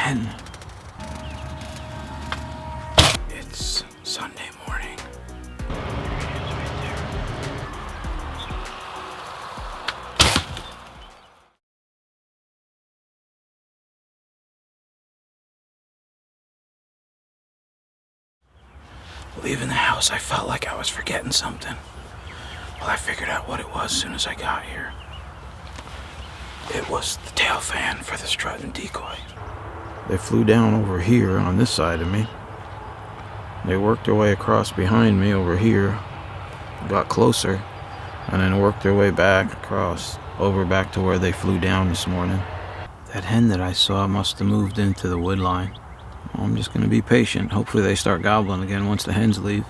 hen. It's Sunday morning. Leaving the house, I felt like I was forgetting something. Well, I figured out what it was as soon as I got here. It was the tail fan for the strut and decoy. They flew down over here on this side of me. They worked their way across behind me over here, got closer, and then worked their way back across, over back to where they flew down this morning. That hen that I saw must have moved into the wood line. Well, I'm just going to be patient. Hopefully they start gobbling again once the hens leave.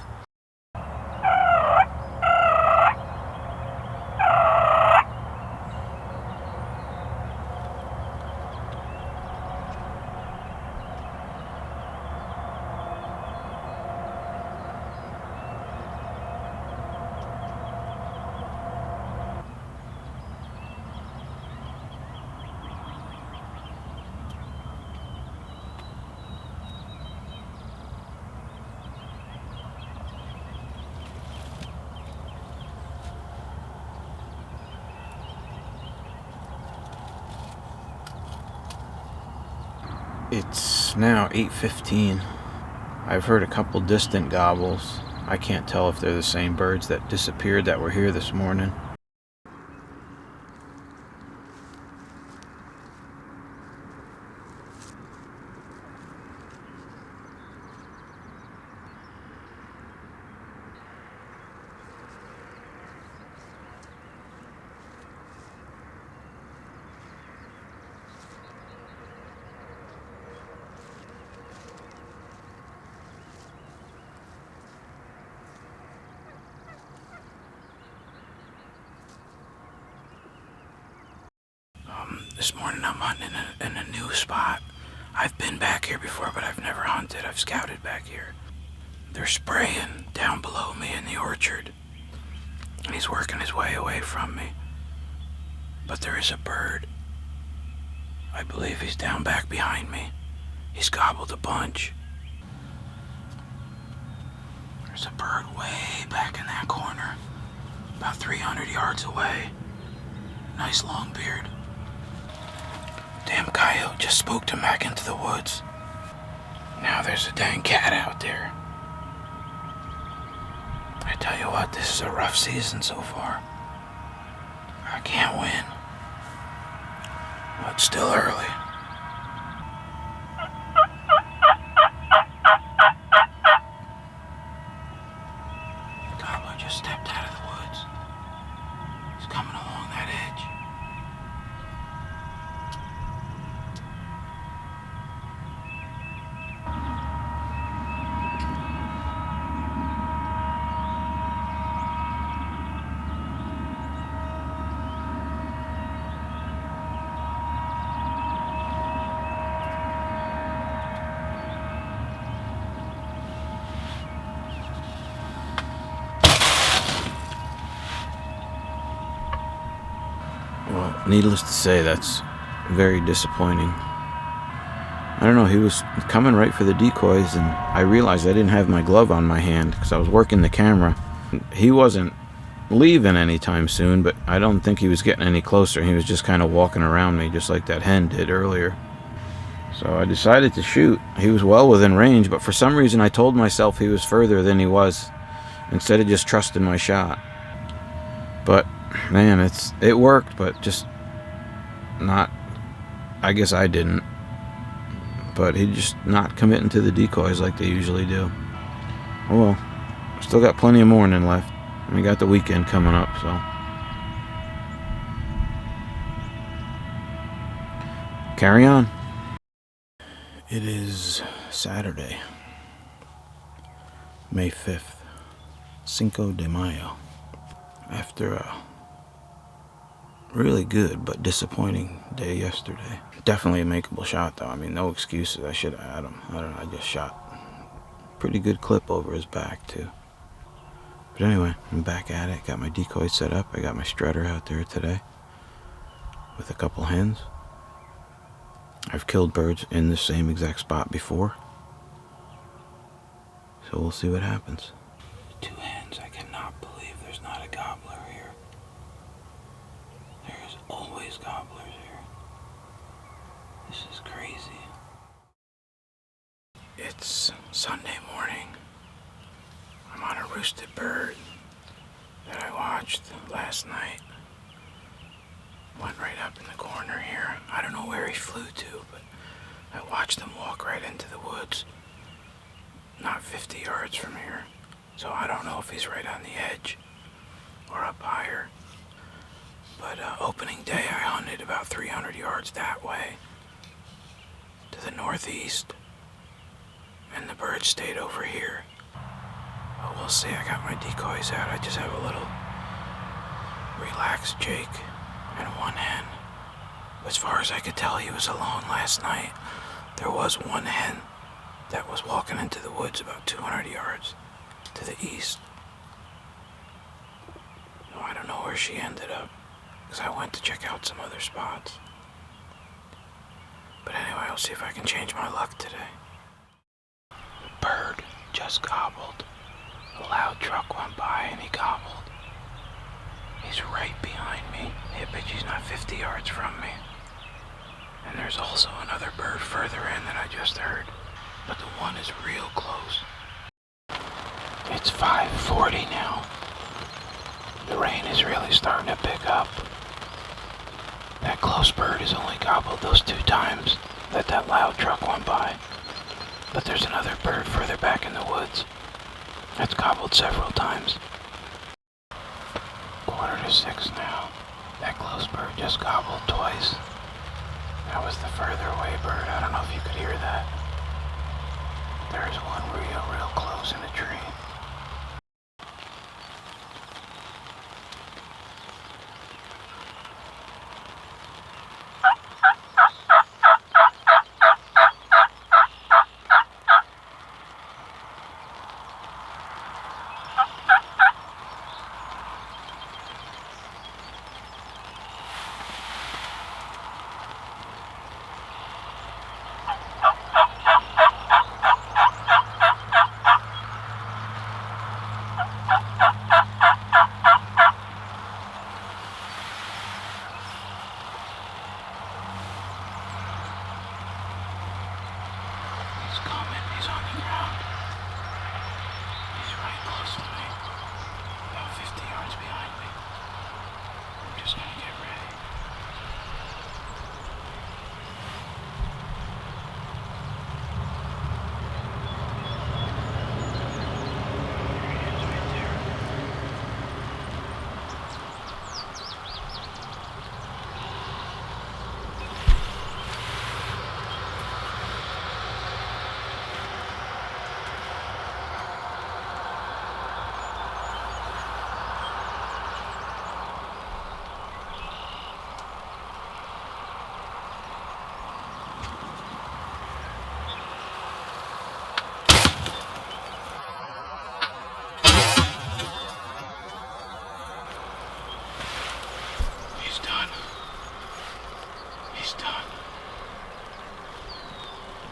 It's now 8:15. I've heard a couple distant gobbles. I can't tell if they're the same birds that disappeared that were here this morning. This morning I'm hunting in a new spot. I've been back here before, but I've never hunted. I've scouted back here. They're spraying down below me in the orchard. And he's working his way away from me. But there is a bird. I believe he's down back behind me. He's gobbled a bunch. There's a bird way back in that corner, about 300 yards away. Nice long beard. Damn coyote just spooked him back into the woods. Now there's a dang cat out there. I tell you what, this is a rough season so far. I can't win. But it's still early. Gobbler just stepped out of the woods. He's coming along that edge. Well, needless to say, that's very disappointing. I don't know, he was coming right for the decoys, and I realized I didn't have my glove on my hand because I was working the camera. He wasn't leaving anytime soon, but I don't think he was getting any closer. He was just kind of walking around me, just like that hen did earlier. So I decided to shoot. He was well within range, but for some reason I told myself he was further than he was, instead of just trusting my shot. But man, it worked, but just not, I guess I didn't. But he just not committing to the decoys like they usually do. Oh well, still got plenty of morning left. We got the weekend coming up, so. Carry on. It is Saturday, May 5th, Cinco de Mayo. After a really good but disappointing day yesterday. Definitely a makeable shot though. I mean, no excuses. I should have had him. I don't know, I just shot a pretty good clip over his back too. But anyway, I'm back at it. Got my decoy set up. I got my strutter out there today with a couple hens. I've killed birds in the same exact spot before, so we'll see what happens. 2 hens. I cannot believe there's not a gobbler here. There's always gobblers here. This is crazy. It's Sunday morning. I'm on a roosted bird that I watched last night. Went right up in the corner here. I don't know where he flew to, but I watched him walk right into the woods. Not 50 yards from here. So I don't know if he's right on the edge or up higher. But opening day I hunted about 300 yards that way to the northeast. And the bird stayed over here. But we'll see. I got my decoys out. I just have a little relaxed Jake and 1 hen. As far as I could tell, he was alone last night. There was 1 hen that was walking into the woods about 200 yards to the east. No, I don't know where she ended up, because I went to check out some other spots. But anyway, I'll see if I can change my luck today. The bird just gobbled. A loud truck went by and he gobbled. He's right behind me. I bet he's not 50 yards from me. And there's also another bird further in that I just heard. But the one is real close. It's 5:40 now. The rain is really starting to pick up. That close bird has only gobbled those 2 times that loud truck went by. But there's another bird further back in the woods that's gobbled several times. 5:45 now. That close bird just gobbled twice. That was the further away bird. I don't know if you could hear that. There's one real close in a tree.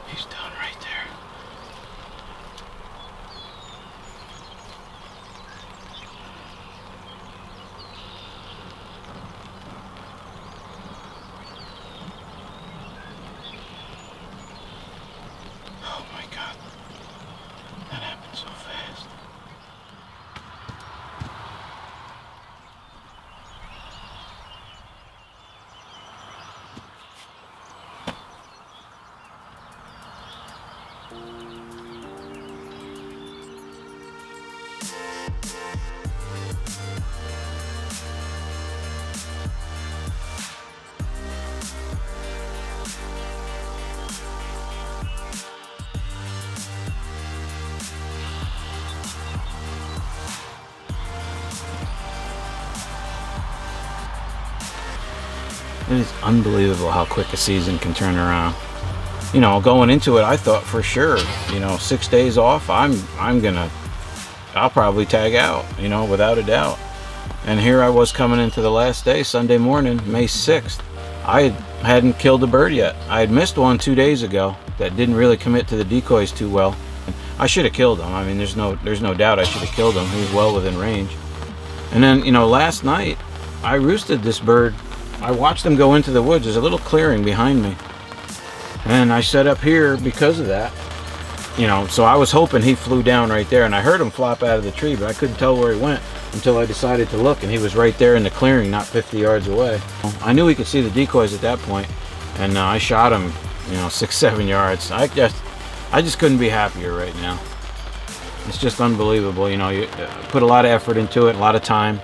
He's done right there. Oh my God. That happened so fast. It is unbelievable how quick a season can turn around. You know, going into it, I thought for sure, 6 days off, I'll probably tag out, without a doubt. And here I was coming into the last day, Sunday morning, May 6th. I had I hadn't killed a bird yet. I had missed one 2 days ago that didn't really commit to the decoys too well. I should have killed him. I mean, there's no doubt I should have killed him. He was well within range. And then, you know, last night I roosted this bird. I watched him go into the woods. There's a little clearing behind me, and I set up here because of that. You know, so I was hoping he flew down right there, and I heard him flop out of the tree, but I couldn't tell where he went until I decided to look, and he was right there in the clearing, not 50 yards away. I knew he could see the decoys at that point, and I shot him, you know, 6-7 yards. I just couldn't be happier right now. It's just unbelievable. You know, you put a lot of effort into it, a lot of time.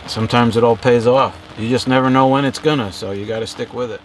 Sometimes it all pays off. You just never know when it's gonna, so you got to stick with it.